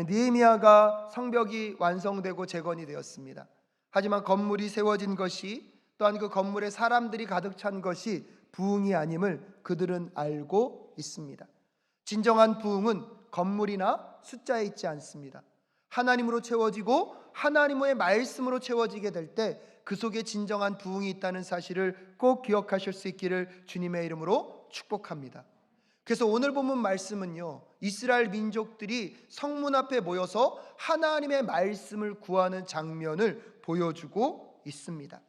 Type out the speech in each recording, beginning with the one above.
느헤미야가 성벽이 완성되고 재건이 되었습니다. 하지만 건물이 세워진 것이, 또한 그 건물에 사람들이 가득 찬 것이 부흥이 아님을 그들은 알고 있습니다. 진정한 부흥은 건물이나 숫자에 있지 않습니다. 하나님으로 채워지고 하나님의 말씀으로 채워지게 될 때 그 속에 진정한 부흥이 있다는 사실을 꼭 기억하실 수 있기를 주님의 이름으로 축복합니다. 그래서 오늘 본문 말씀은요, 이스라엘 민족들이 성문 앞에 모여서 하나님의 말씀을 구하는 장면을 보여주고 있습니다.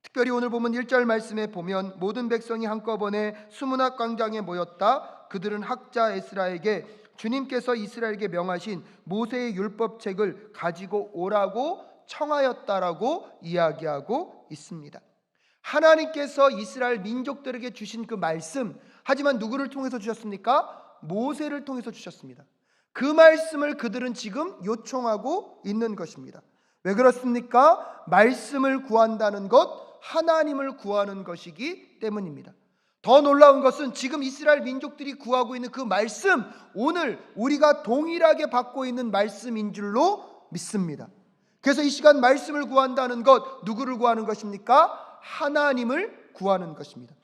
특별히 오늘 본문 1절 말씀에 보면 모든 백성이 한꺼번에 수문학 광장에 모였다. 그들은 학자 에스라에게 주님께서 이스라엘에게 명하신 모세의 율법책을 가지고 오라고 청하였다라고 이야기하고 있습니다. 하나님께서 이스라엘 민족들에게 주신 그 말씀, 하지만 누구를 통해서 주셨습니까? 모세를 통해서 주셨습니다. 그 말씀을 그들은 지금 요청하고 있는 것입니다. 왜 그렇습니까? 말씀을 구한다는 것, 하나님을 구하는 것이기 때문입니다. 더 놀라운 것은 지금 이스라엘 민족들이 구하고 있는 그 말씀, 오늘 우리가 동일하게 받고 있는 말씀인 줄로 믿습니다. 그래서 이 시간 말씀을 구한다는 것, 누구를 구하는 것입니까? 하나님을 구하는 것입니다.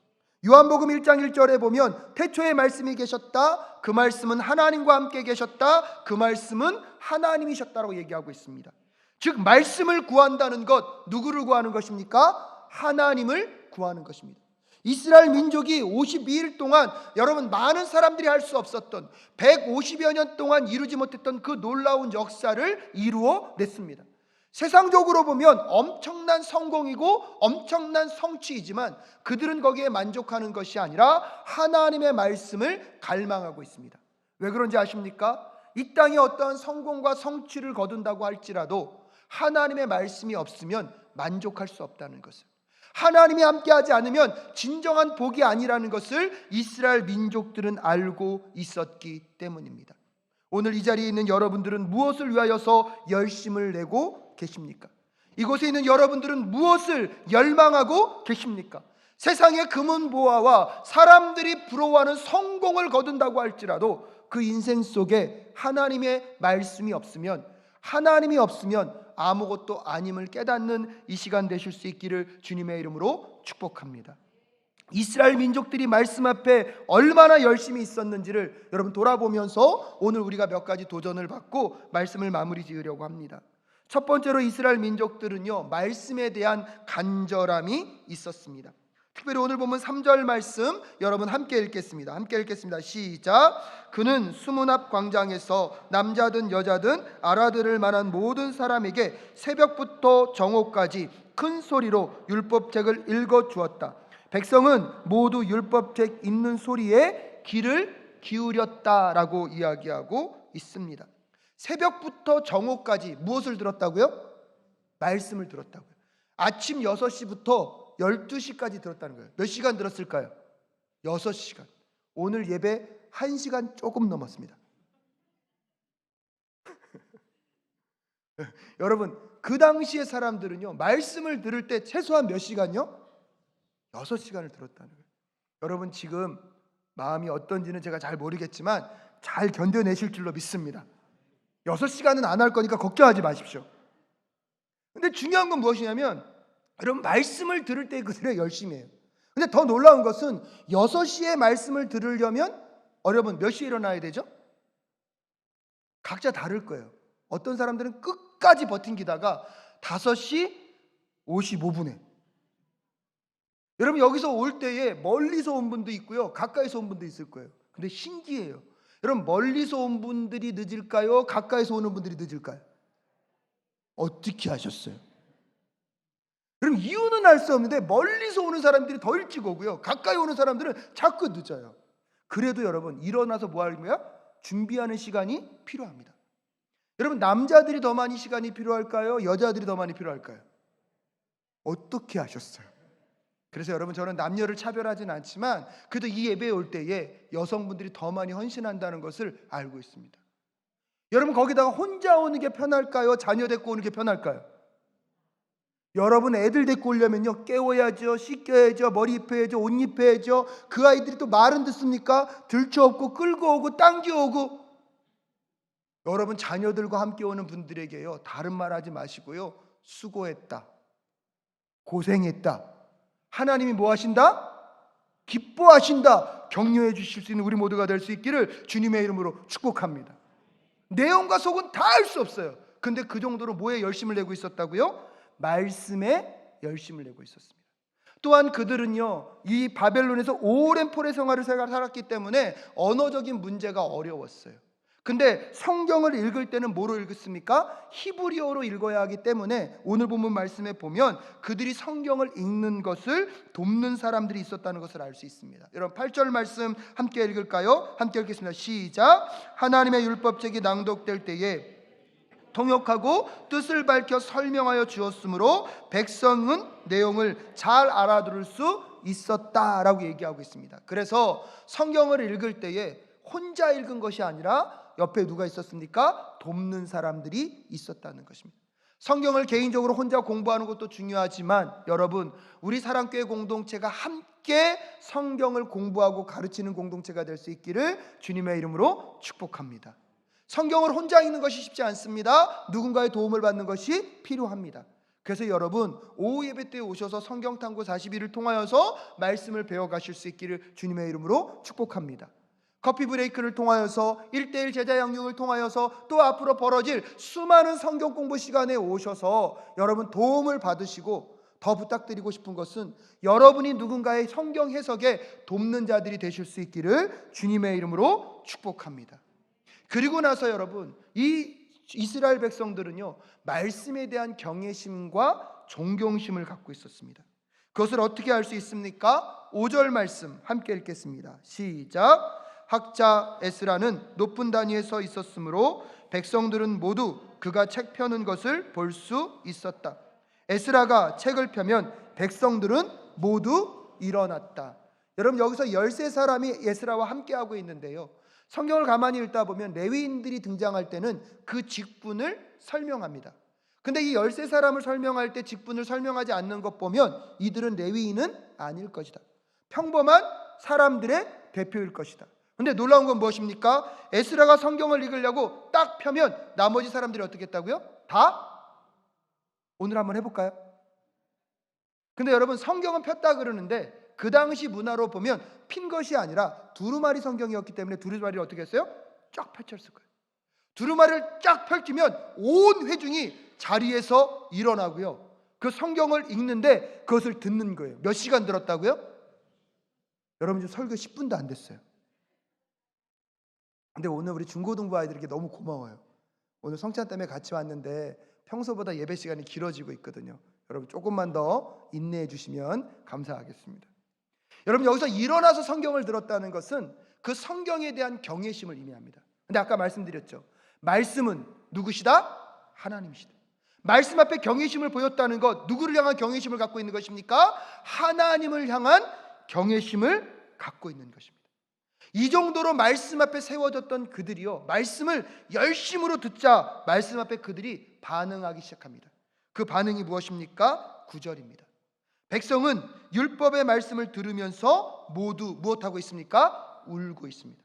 요한복음 1장 1절에 보면 태초에 말씀이 계셨다. 그 말씀은 하나님과 함께 계셨다. 그 말씀은 하나님이셨다라고 얘기하고 있습니다. 즉 말씀을 구한다는 것, 누구를 구하는 것입니까? 하나님을 구하는 것입니다. 이스라엘 민족이 52일 동안 여러분 많은 사람들이 할 수 없었던 150여 년 동안 이루지 못했던 그 놀라운 역사를 이루어냈습니다. 세상적으로 보면 엄청난 성공이고 엄청난 성취이지만 그들은 거기에 만족하는 것이 아니라 하나님의 말씀을 갈망하고 있습니다. 왜 그런지 아십니까? 이 땅에 어떠한 성공과 성취를 거둔다고 할지라도 하나님의 말씀이 없으면 만족할 수 없다는 것을, 하나님이 함께하지 않으면 진정한 복이 아니라는 것을 이스라엘 민족들은 알고 있었기 때문입니다. 오늘 이 자리에 있는 여러분들은 무엇을 위하여서 열심을 내고 계십니까? 이곳에 있는 여러분들은 무엇을 열망하고 계십니까? 세상의 금은보화와 사람들이 부러워하는 성공을 거둔다고 할지라도 그 인생 속에 하나님의 말씀이 없으면, 하나님이 없으면 아무것도 아님을 깨닫는 이 시간 되실 수 있기를 주님의 이름으로 축복합니다. 이스라엘 민족들이 말씀 앞에 얼마나 열심히 있었는지를 여러분 돌아보면서 오늘 우리가 몇 가지 도전을 받고 말씀을 마무리 지으려고 합니다. 첫 번째로 이스라엘 민족들은요, 말씀에 대한 간절함이 있었습니다. 특별히 오늘 보면 3절 말씀 여러분 함께 읽겠습니다. 함께 읽겠습니다. 시작. 그는 수문 앞 광장에서 남자든 여자든 알아들을 만한 모든 사람에게 새벽부터 정오까지 큰 소리로 율법책을 읽어 주었다. 백성은 모두 율법책 읽는 소리에 귀를 기울였다라고 이야기하고 있습니다. 새벽부터 정오까지 무엇을 들었다고요? 말씀을 들었다고요. 아침 6시부터 12시까지 들었다는 거예요. 몇 시간 들었을까요? 6시간. 오늘 예배 1시간 조금 넘었습니다. 여러분, 그 당시의 사람들은요, 말씀을 들을 때 최소한 몇 시간요? 6시간을 들었다는 거예요. 여러분 지금 마음이 어떤지는 제가 잘 모르겠지만 잘 견뎌내실 줄로 믿습니다. 6시간은 안 할 거니까 걱정하지 마십시오. 근데 중요한 건 무엇이냐면 여러분 말씀을 들을 때 그들이 열심히 해요. 근데 더 놀라운 것은 6시에 말씀을 들으려면 여러분 몇 시에 일어나야 되죠? 각자 다를 거예요. 어떤 사람들은 끝까지 버틴기다가 5시 55분에, 여러분 여기서 올 때에 멀리서 온 분도 있고요, 가까이서 온 분도 있을 거예요. 근데 신기해요. 여러분 멀리서 온 분들이 늦을까요? 가까이서 오는 분들이 늦을까요? 어떻게 하셨어요? 그럼 이유는 알 수 없는데 멀리서 오는 사람들이 더 일찍 오고요, 가까이 오는 사람들은 자꾸 늦어요. 그래도 여러분 일어나서 뭐 하는 거야? 준비하는 시간이 필요합니다. 여러분 남자들이 더 많이 시간이 필요할까요? 여자들이 더 많이 필요할까요? 어떻게 하셨어요? 그래서 여러분 저는 남녀를 차별하진 않지만 그래도 이 예배에 올 때에 여성분들이 더 많이 헌신한다는 것을 알고 있습니다. 여러분 거기다가 혼자 오는 게 편할까요? 자녀 데리고 오는 게 편할까요? 여러분 애들 데리고 오려면요, 깨워야죠, 씻겨야죠, 머리 입혀야죠, 옷 입혀야죠. 그 아이들이 또 말은 듣습니까? 들쳐업고 끌고 오고 당겨오고. 여러분 자녀들과 함께 오는 분들에게요, 다른 말 하지 마시고요, 수고했다, 고생했다, 하나님이 뭐 하신다? 기뻐하신다, 격려해 주실 수 있는 우리 모두가 될 수 있기를 주님의 이름으로 축복합니다. 내용과 속은 다 알 수 없어요. 근데 그 정도로 뭐에 열심을 내고 있었다고요? 말씀에 열심을 내고 있었습니다. 또한 그들은요, 이 바벨론에서 오랜 포로 생활을 살았기 때문에 언어적인 문제가 어려웠어요. 근데 성경을 읽을 때는 뭐로 읽었습니까? 히브리어로 읽어야 하기 때문에 오늘 본문 말씀에 보면 그들이 성경을 읽는 것을 돕는 사람들이 있었다는 것을 알 수 있습니다. 여러분 8절 말씀 함께 읽을까요? 함께 읽겠습니다. 시작. 하나님의 율법책이 낭독될 때에 통역하고 뜻을 밝혀 설명하여 주었으므로 백성은 내용을 잘 알아들을 수 있었다라고 얘기하고 있습니다. 그래서 성경을 읽을 때에 혼자 읽은 것이 아니라 옆에 누가 있었습니까? 돕는 사람들이 있었다는 것입니다. 성경을 개인적으로 혼자 공부하는 것도 중요하지만 여러분, 우리 사랑교회 공동체가 함께 성경을 공부하고 가르치는 공동체가 될 수 있기를 주님의 이름으로 축복합니다. 성경을 혼자 읽는 것이 쉽지 않습니다. 누군가의 도움을 받는 것이 필요합니다. 그래서 여러분, 오후 예배 때 오셔서 성경 탐구 40일을 통하여서 말씀을 배워가실 수 있기를 주님의 이름으로 축복합니다. 커피 브레이크를 통하여서 1:1 제자 양육을 통하여서 또 앞으로 벌어질 수많은 성경 공부 시간에 오셔서 여러분 도움을 받으시고, 더 부탁드리고 싶은 것은 여러분이 누군가의 성경 해석에 돕는 자들이 되실 수 있기를 주님의 이름으로 축복합니다. 그리고 나서 여러분, 이 이스라엘 백성들은요, 말씀에 대한 경외심과 존경심을 갖고 있었습니다. 그것을 어떻게 알 수 있습니까? 5절 말씀 함께 읽겠습니다. 시작. 학자 에스라는 높은 단위에 서 있었으므로 백성들은 모두 그가 책 펴는 것을 볼 수 있었다. 에스라가 책을 펴면 백성들은 모두 일어났다. 여러분, 여기서 13사람이 에스라와 함께하고 있는데요, 성경을 가만히 읽다 보면 레위인들이 등장할 때는 그 직분을 설명합니다. 근데 이 13사람을 설명할 때 직분을 설명하지 않는 것 보면 이들은 레위인은 아닐 것이다, 평범한 사람들의 대표일 것이다. 근데 놀라운 건 무엇입니까? 에스라가 성경을 읽으려고 딱 펴면 나머지 사람들이 어떻게 했다고요? 다? 오늘 한번 해볼까요? 근데 여러분, 성경은 폈다 그러는데 그 당시 문화로 보면 핀 것이 아니라 두루마리 성경이었기 때문에 두루마리를 어떻게 했어요? 쫙 펼쳤을 거예요. 두루마리를 쫙 펼치면 온 회중이 자리에서 일어나고요, 그 성경을 읽는데 그것을 듣는 거예요. 몇 시간 들었다고요? 여러분, 지금 설교 10분도 안 됐어요. 근데 오늘 우리 중고등부 아이들에게 너무 고마워요. 오늘 성찬 때문에 같이 왔는데 평소보다 예배 시간이 길어지고 있거든요. 여러분, 조금만 더 인내해 주시면 감사하겠습니다. 여러분, 여기서 일어나서 성경을 들었다는 것은 그 성경에 대한 경외심을 의미합니다. 근데 아까 말씀드렸죠, 말씀은 누구시다? 하나님이시다. 말씀 앞에 경외심을 보였다는 것, 누구를 향한 경외심을 갖고 있는 것입니까? 하나님을 향한 경외심을 갖고 있는 것입니다. 이 정도로 말씀 앞에 세워졌던 그들이요, 말씀을 열심으로 듣자 말씀 앞에 그들이 반응하기 시작합니다. 그 반응이 무엇입니까? 9절입니다. 백성은 율법의 말씀을 들으면서 모두 무엇하고 있습니까? 울고 있습니다.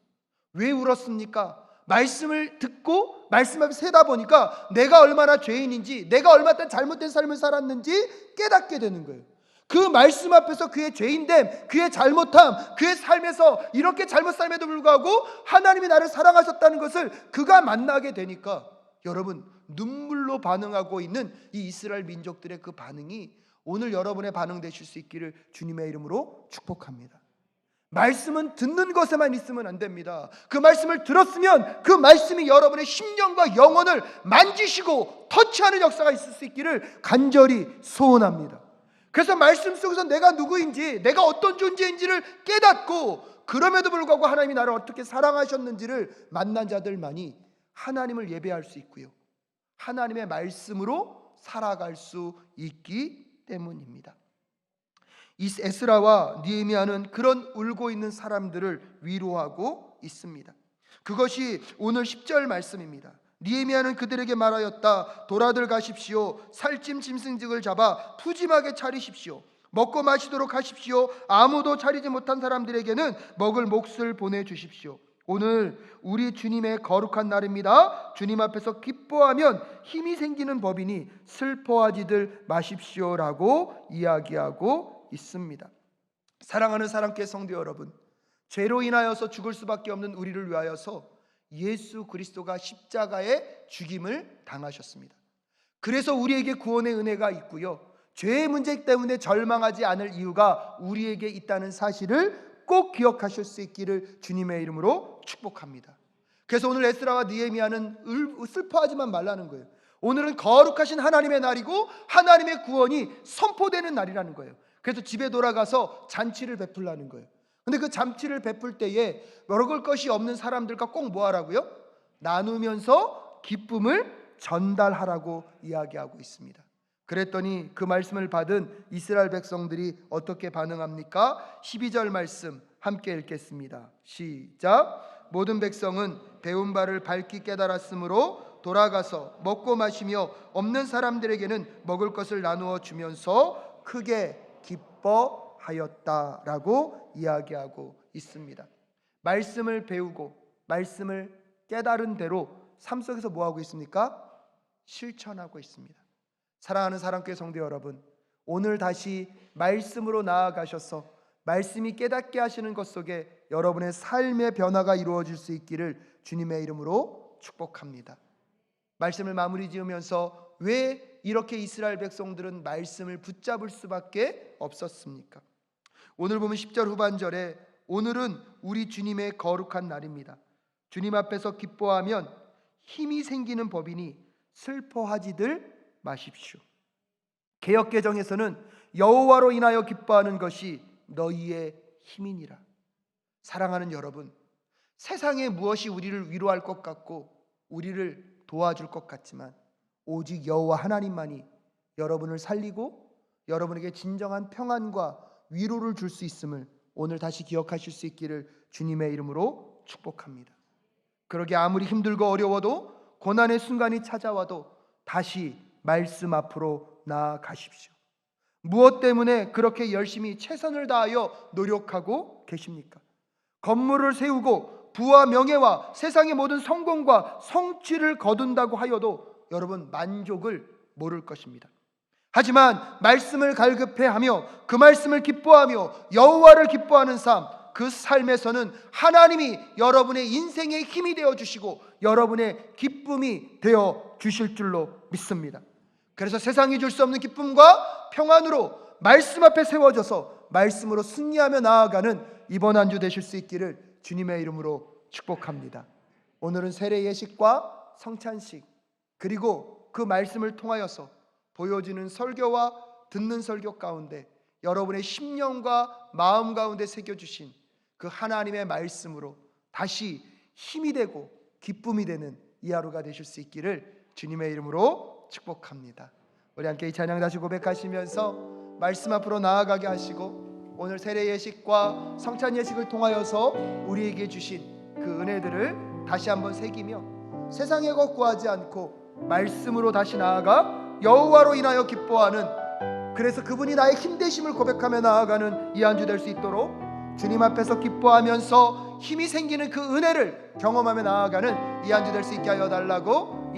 왜 울었습니까? 말씀을 듣고 말씀 앞에 세다 보니까 내가 얼마나 죄인인지, 내가 얼마나 잘못된 삶을 살았는지 깨닫게 되는 거예요. 그 말씀 앞에서 그의 죄인됨, 그의 잘못함, 그의 삶에서 이렇게 잘못 삶에도 불구하고 하나님이 나를 사랑하셨다는 것을 그가 만나게 되니까 여러분, 눈물로 반응하고 있는 이 이스라엘 민족들의 그 반응이 오늘 여러분의 반응 되실 수 있기를 주님의 이름으로 축복합니다. 말씀은 듣는 것에만 있으면 안 됩니다. 그 말씀을 들었으면 그 말씀이 여러분의 심령과 영혼을 만지시고 터치하는 역사가 있을 수 있기를 간절히 소원합니다. 그래서 말씀 속에서 내가 누구인지, 내가 어떤 존재인지를 깨닫고 그럼에도 불구하고 하나님이 나를 어떻게 사랑하셨는지를 만난 자들만이 하나님을 예배할 수 있고요, 하나님의 말씀으로 살아갈 수 있기 때문입니다. 이 에스라와 느헤미야는 그런 울고 있는 사람들을 위로하고 있습니다. 그것이 오늘 10절 말씀입니다. 느헤미야는 그들에게 말하였다. 돌아들 가십시오. 살찜 짐승직을 잡아 푸짐하게 차리십시오. 먹고 마시도록 하십시오. 아무도 차리지 못한 사람들에게는 먹을 몫을 보내주십시오. 오늘 우리 주님의 거룩한 날입니다. 주님 앞에서 기뻐하면 힘이 생기는 법이니 슬퍼하지들 마십시오라고 이야기하고 있습니다. 사랑하는 사랑교회 성도 여러분, 죄로 인하여서 죽을 수밖에 없는 우리를 위하여서 예수 그리스도가 십자가의 죽임을 당하셨습니다. 그래서 우리에게 구원의 은혜가 있고요, 죄의 문제 때문에 절망하지 않을 이유가 우리에게 있다는 사실을 꼭 기억하실 수 있기를 주님의 이름으로 축복합니다. 그래서 오늘 에스라와 느헤미야는 슬퍼하지만 말라는 거예요. 오늘은 거룩하신 하나님의 날이고 하나님의 구원이 선포되는 날이라는 거예요. 그래서 집에 돌아가서 잔치를 베풀라는 거예요. 근데 그 잔치를 베풀 때에 먹을 것이 없는 사람들과 꼭 뭐 하라고요? 나누면서 기쁨을 전달하라고 이야기하고 있습니다. 그랬더니 그 말씀을 받은 이스라엘 백성들이 어떻게 반응합니까? 12절 말씀 함께 읽겠습니다. 시작. 모든 백성은 배운 바를 밝히 깨달았으므로 돌아가서 먹고 마시며 없는 사람들에게는 먹을 것을 나누어 주면서 크게 기뻐하였다라고 이야기하고 있습니다. 말씀을 배우고 말씀을 깨달은 대로 삶 속에서 뭐 하고 있습니까? 실천하고 있습니다. 사랑하는 사랑교회 성도 여러분, 오늘 다시 말씀으로 나아가셔서 말씀이 깨닫게 하시는 것 속에 여러분의 삶의 변화가 이루어질 수 있기를 주님의 이름으로 축복합니다. 말씀을 마무리 지으면서 왜 이렇게 이스라엘 백성들은 말씀을 붙잡을 수밖에 없었습니까? 오늘 보면 10절 후반절에 오늘은 우리 주님의 거룩한 날입니다. 주님 앞에서 기뻐하면 힘이 생기는 법이니 슬퍼하지들 마십시오. 개역개정에서는 여호와로 인하여 기뻐하는 것이 너희의 힘이니라. 사랑하는 여러분, 세상에 무엇이 우리를 위로할 것 같고 우리를 도와줄 것 같지만 오직 여호와 하나님만이 여러분을 살리고 여러분에게 진정한 평안과 위로를 줄 수 있음을 오늘 다시 기억하실 수 있기를 주님의 이름으로 축복합니다. 그러게 아무리 힘들고 어려워도 고난의 순간이 찾아와도 다시 말씀 앞으로 나아가십시오. 무엇 때문에 그렇게 열심히 최선을 다하여 노력하고 계십니까? 건물을 세우고 부와 명예와 세상의 모든 성공과 성취를 거둔다고 하여도 여러분 만족을 모를 것입니다. 하지만 말씀을 갈급해하며 그 말씀을 기뻐하며 여호와를 기뻐하는 삶, 그 삶에서는 하나님이 여러분의 인생의 힘이 되어 주시고 여러분의 기쁨이 되어 주실 줄로 믿습니다. 그래서 세상이 줄 수 없는 기쁨과 평안으로 말씀 앞에 세워져서 말씀으로 승리하며 나아가는 이번 한 주 되실 수 있기를 주님의 이름으로 축복합니다. 오늘은 세례 예식과 성찬식 그리고 그 말씀을 통하여서 보여지는 설교와 듣는 설교 가운데 여러분의 심령과 마음 가운데 새겨주신 그 하나님의 말씀으로 다시 힘이 되고 기쁨이 되는 이 하루가 되실 수 있기를 주님의 이름으로 축복합니다. 우리 함께 이 찬양 다시 고백하시면서 말씀 앞으로 나아가게 하시고 오늘 세례 예식과 성찬 예식을 통하여서 우리에게 주신 그 은혜들을 다시 한번 새기며 세상의 것 구하지 않고 말씀으로 다시 나아가 여호와로 인하여 기뻐하는, 그래서 그분이 나의 힘되심을 고백하며 나아가는 이 한 주 될 수 있도록 주님 앞에서 기뻐하면서 힘이 생기는 그 은혜를 경험하며 나아가는 이 한 주 될 수 있게 하여 달라고